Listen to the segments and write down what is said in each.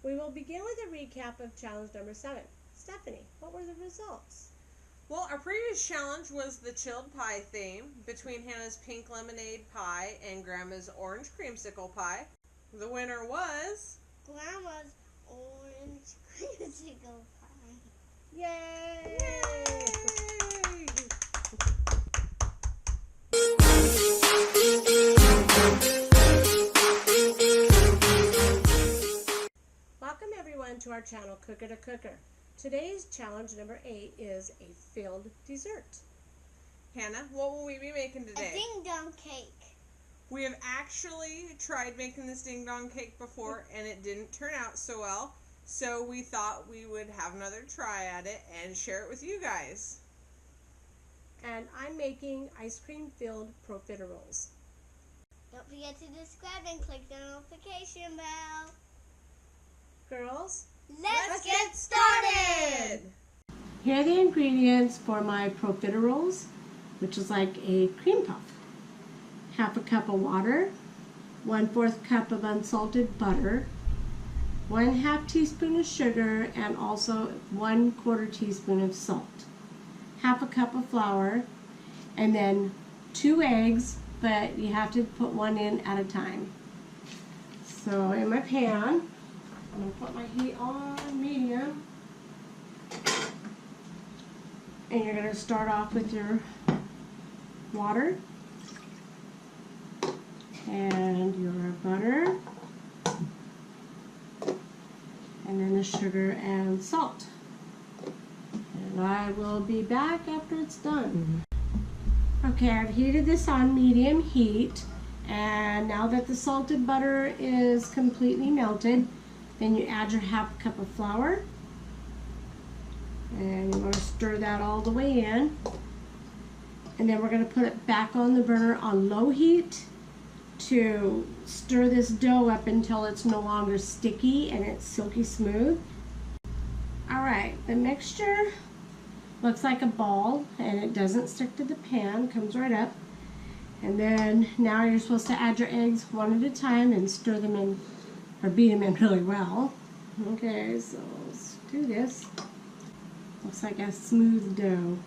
We will begin with a recap of challenge number 7. Stephanie, what were the results? Well, our previous challenge was the chilled pie theme between Hannah's pink lemonade pie and Grandma's orange creamsicle pie. The winner was Grandma's orange creamsicle pie. Yay! Yay! Welcome everyone to our channel, Cooker to Cooker. Today's challenge number 8 is a filled dessert. Hannah, what will we be making today? A ding-dong cake. We have actually tried making this ding dong cake before and it didn't turn out so well. So we thought we would have another try at it and share it with you guys. And I'm making ice cream filled profiteroles. Don't forget to subscribe and click the notification bell. Girls, Let's get started! here are the ingredients for my profiteroles, which is like a cream puff. Half a cup of water, 1/4 cup of unsalted butter, 1/2 teaspoon of sugar, and also 1/4 teaspoon of salt. Half a cup of flour, and then 2 eggs, but you have to put one in at a time. So in my pan, I'm going to put my heat on medium. And you're going to start off with your water and your butter and then the sugar and salt. And I will be back after it's done. Okay, I've heated this on medium heat, and now that the salted butter is completely melted, then you add your 1/2 cup of flour, and you want to stir that all the way in. And then we're going to put it back on the burner on low heat to stir this dough up until it's no longer sticky and it's silky smooth. Alright, the mixture looks like a ball and it doesn't stick to the pan, comes right up. And then now you're supposed to add your eggs one at a time and stir them in, or beat them in really well. Okay, so let's do this. Looks like a smooth dough.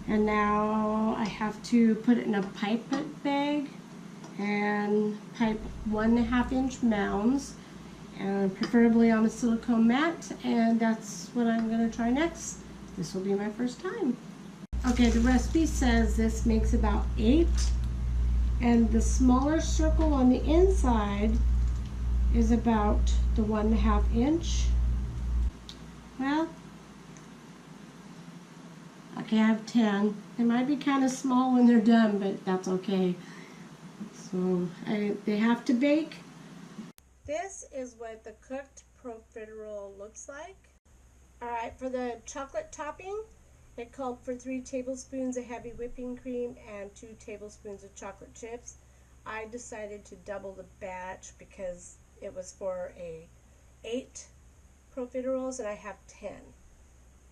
And now I have to put it in a pipe bag and pipe 1.5 inch mounds, and preferably on a silicone mat, and that's what I'm going to try next. This will be my first time. Okay, the recipe says this makes about 8, and the smaller circle on the inside is about the 1.5 inch. Well, okay, I have 10. They might be kind of small when they're done, but that's okay. So they have to bake. This is what the cooked profiterole looks like. Alright, for the chocolate topping, it called for 3 tablespoons of heavy whipping cream and 2 tablespoons of chocolate chips. I decided to double the batch because it was for 8 profiteroles and I have 10.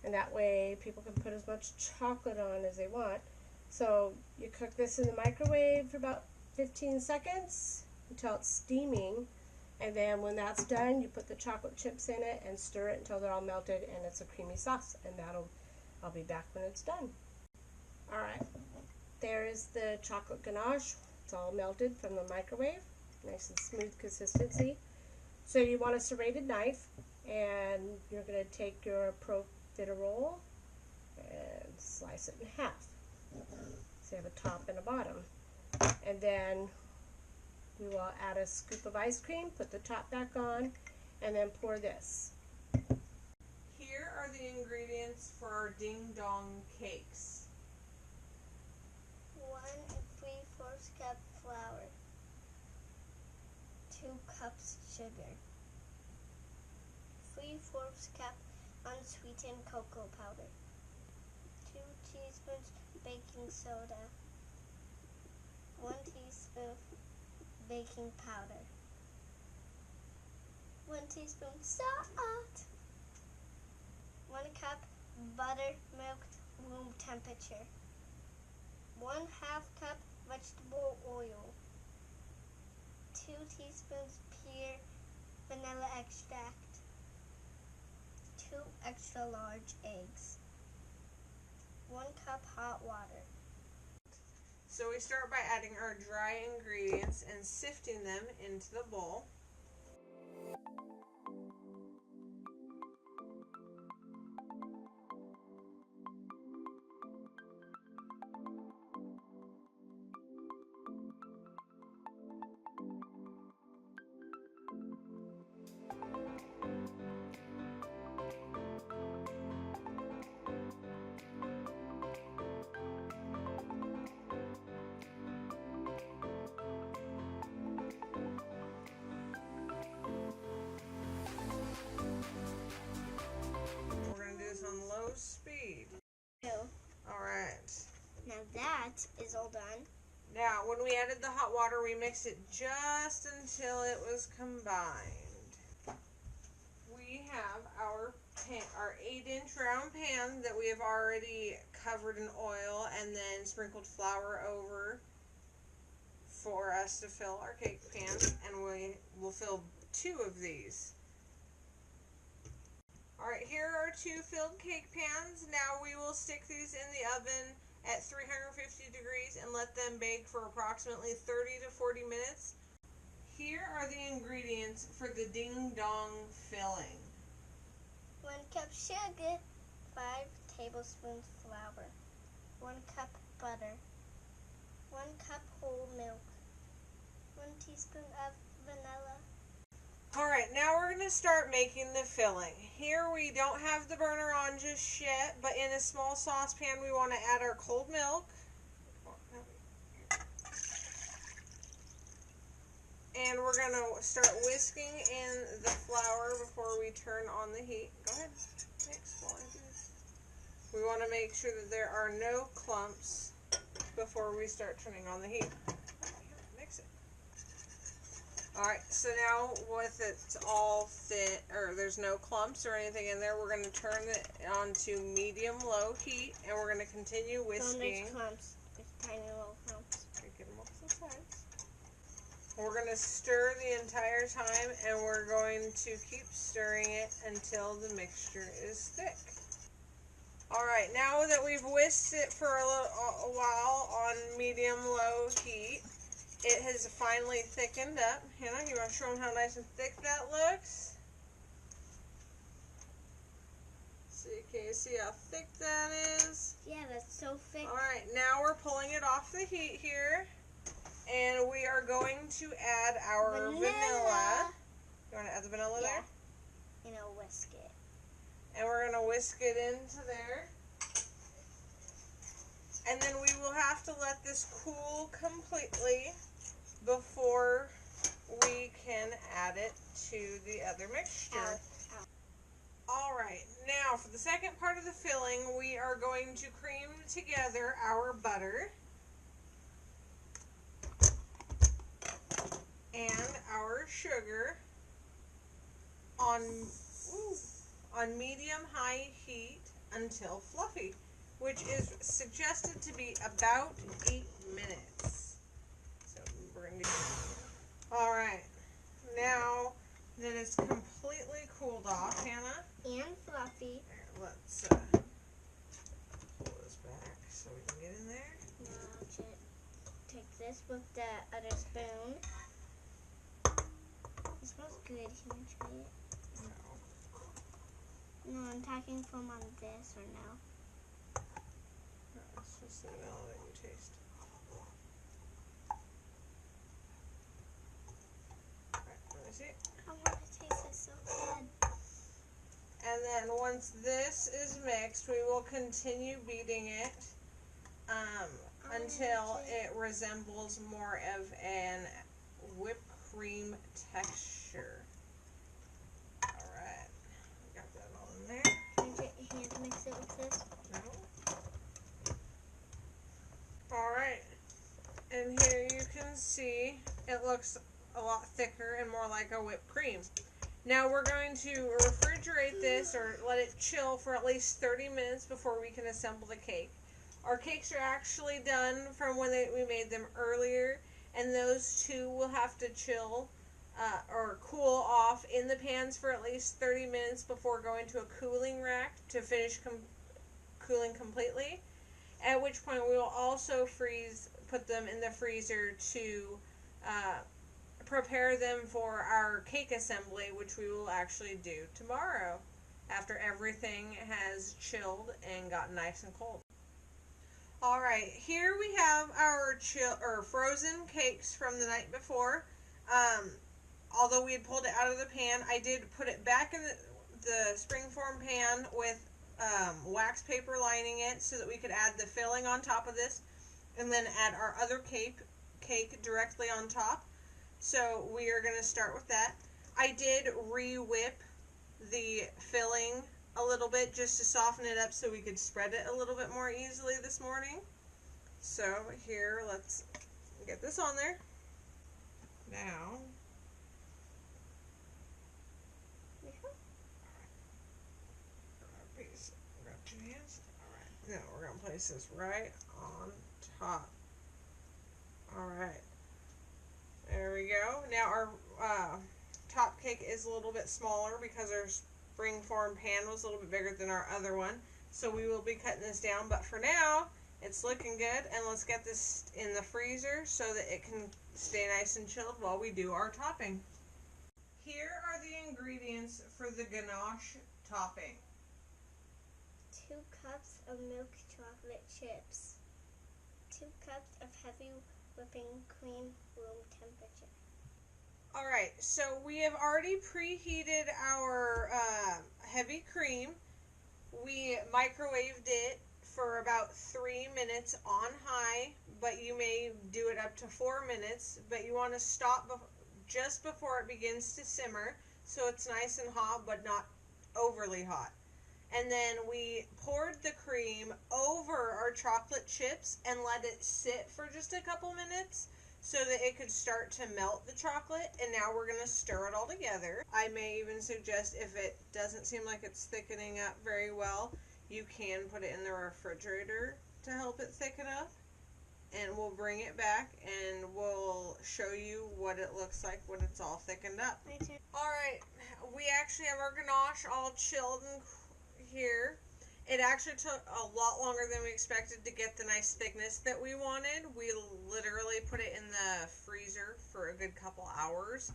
And that way people can put as much chocolate on as they want. So you cook this in the microwave for about 15 seconds until it's steaming. And then when that's done, you put the chocolate chips in it and stir it until they're all melted and it's a creamy sauce. And I'll be back when it's done. Alright, there is the chocolate ganache. It's all melted from the microwave. Nice and smooth consistency. So you want a serrated knife, and you're going to take your profiterole and slice it in half. So you have a top and a bottom. And then we will add a scoop of ice cream, put the top back on, and then pour this. Here are the ingredients for our ding dong cakes. 1 3/4 cup flour. 2 cups sugar. 3/4 cup unsweetened cocoa powder. 2 teaspoons baking soda. 1 teaspoon baking powder. 1 teaspoon salt. 1 cup butter milked room temperature. 1/2 cup vegetable oil. 2 teaspoons pure vanilla extract. large eggs. 1 cup hot water. So we start by adding our dry ingredients and sifting them into the bowl. On low speed. Alright. Now that is all done. Now, when we added the hot water, we mixed it just until it was combined. We have our 8-inch round pan that we have already covered in oil and then sprinkled flour over for us to fill our cake pan, and we will fill 2 of these. Alright, here are 2 filled cake pans. Now we will stick these in the oven at 350 degrees and let them bake for approximately 30 to 40 minutes. Here are the ingredients for the ding dong filling. 1 cup sugar, 5 tablespoons flour, 1 cup butter, 1 cup whole milk, 1 teaspoon of vanilla. Alright, now we're going to start making the filling. Here we don't have the burner on just yet, but in a small saucepan we want to add our cold milk. And we're going to start whisking in the flour before we turn on the heat. Go ahead, mix while I do this. We want to make sure that there are no clumps before we start turning on the heat. Mix it. Alright, so now with it's all fit, or there's no clumps or anything in there, we're going to turn it on to medium-low heat, and we're going to continue whisking. Don't clumps. There's tiny little clumps. Get them off the sides. We're going to stir the entire time, and we're going to keep stirring it until the mixture is thick. Alright, now that we've whisked it for a while on medium-low heat, it has finally thickened up. Hannah, you want to show them how nice and thick that looks? So can you see how thick that is? Yeah, that's so thick. Alright, now we're pulling it off the heat here. And we are going to add our vanilla. You want to add the vanilla there? And I'll whisk it. And we're going to whisk it into there. And then we will have to let this cool completely before we can add it to the other mixture. Alright, now for the second part of the filling, we are going to cream together our butter and our sugar on medium-high heat until fluffy, which is suggested to be about 8 minutes. So we're going to do. Alright, now that it's completely cooled off, Hannah. And fluffy. There, let's pull this back so we can get in there. Now I'll just take this with the other spoon. It smells good. Can you try it? No, I'm talking from on this or no? No, it's just the vanilla that you taste. Alright, let me see. I want to taste it so bad. And then once this is mixed, we will continue beating it until it resembles more of an whipped cream texture. Alright, got that all in there. Can you get your hand to mix it with this? No. Alright, and here you can see it looks a lot thicker and more like a whipped cream. Now we're going to refrigerate this or let it chill for at least 30 minutes before we can assemble the cake. Our cakes are actually done from when we made them earlier, and those two will have to chill or cool off in the pans for at least 30 minutes before going to a cooling rack to finish cooling completely. At which point we will also put them in the freezer to prepare them for our cake assembly, which we will actually do tomorrow after everything has chilled and gotten nice and cold. Alright, here we have our frozen cakes from the night before. Although we had pulled it out of the pan, I did put it back in the springform pan with wax paper lining it so that we could add the filling on top of this and then add our other cake directly on top. So we are going to start with that. I did re-whip the filling a little bit just to soften it up so we could spread it a little bit more easily this morning. So here, let's get this on there. Now, grab 2 hands. Alright, now we're going to place this right on top. Alright, there we go. Now our top cake is a little bit smaller because our springform pan was a little bit bigger than our other one. So we will be cutting this down, but for now, it's looking good, and let's get this in the freezer so that it can stay nice and chilled while we do our topping. Here are the ingredients for the ganache topping. 2 cups of milk chocolate chips. 2 cups of heavy whipping cream, room temperature. Alright, so we have already preheated our heavy cream. We microwaved it for about 3 minutes on high, but you may do it up to 4 minutes, but you want to stop just before it begins to simmer so it's nice and hot but not overly hot. And then we poured the cream over our chocolate chips and let it sit for just a couple minutes so that it could start to melt the chocolate. And now we're going to stir it all together. I may even suggest, if it doesn't seem like it's thickening up very well, you can put it in the refrigerator to help it thicken up. And we'll bring it back and we'll show you what it looks like when it's all thickened up. Alright, we actually have our ganache all chilled and here. It actually took a lot longer than we expected to get the nice thickness that we wanted. We literally put it in the freezer for a good couple hours,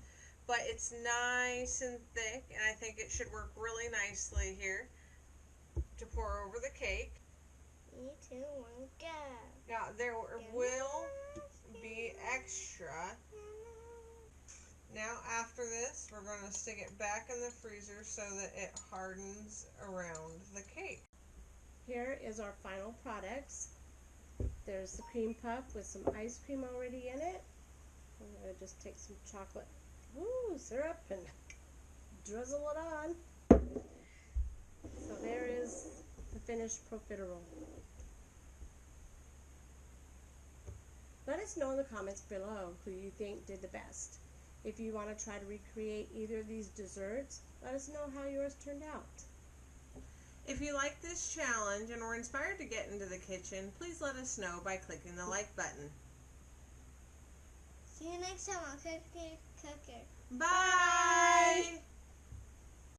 but it's nice and thick, and I think it should work really nicely here to pour over the cake. 3, 2, 1, go. Now there will be extra. Now after this, we're going to stick it back in the freezer so that it hardens around the cake. Here is our final products. There's the cream puff with some ice cream already in it. I'm going to just take some chocolate syrup and drizzle it on. So there is the finished profiterole. Let us know in the comments below who you think did the best. If you want to try to recreate either of these desserts, let us know how yours turned out. If you like this challenge and were inspired to get into the kitchen, please let us know by clicking the like button. See you next time on Cookie Cooker. Bye!